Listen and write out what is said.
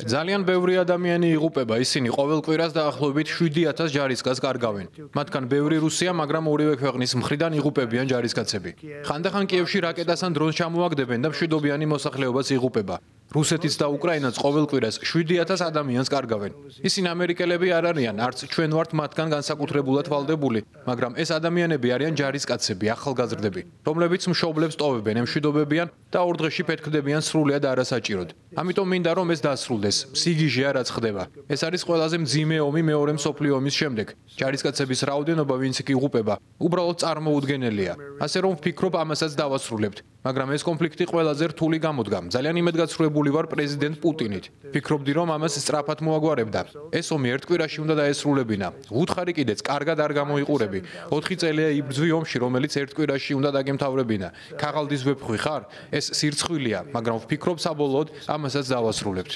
ძალიან ბევრი ადამიანი იღუპება, ისინი ყოველ კვირას დაახლოებით 7,000 ჯარისკაცს კარგავენ. მათგან ბევრი რუსია, მაგრამ ორივე ქვეყნის მხრიდან იღუპებიან ჯარისკაცები. ხანდახან კიევში რაკეტას ან დრონს ჩამოაგდებენ და მშვიდობიანი მოსახლეობას იღუპება. რუსეთიც და უკრაინაც ყოველ კვირას 7,000 ადამიანს კარგავენ. ისინი ამერიკელები არ არიან, არც ჩვენ ვართ მათგან განსაკუთრებულად ვალდებული, მაგრამ ეს ადამიანები არიან ჯარისკაცები, ახალგაზრდები, რომლებიც მშობლებს ტოვებენ, ემშვიდობებიან და ორ დღეში ფეთქდებიან სრულიად არასაჭიროდ. ამიტომ მინდა რომ ეს დასრულდეს. სიგიჟეა რაც ხდება. ეს არის ყველაზე მძიმე ომი მეორე მსოფლიო ომის შემდეგ. ჯარისკაცების რაოდენობა, ვინც იქ იღუპება, უბრალოდ წარმოუდგენელია. ასე რომ ვფიქრობ ამასაც დავასრულებთ. მაგრამ ეს კონფლიქტი ყველაზე რთული გამოდგა. ძალიან იმედგაცრუებული ვარ პრეზიდენტ პუტინით. ფიქრობდი რომ ამას სწრაფად მოაგვარებდა. ეს ომი ერთ კვირაში უნდა დაესრულებინა. ვუთხარი კიდეც კარგად არ გამოიყურები. 4 წელია იბრძვი ომში, რომელიც ერთ კვირაში უნდა დაგემთავრებინა. ქაღალდის ვეფხვი ხარ? ეს სირცხვილია, მაგრამ ვფიქრობ საბოლოოდ ამასაც დავასრულებთ.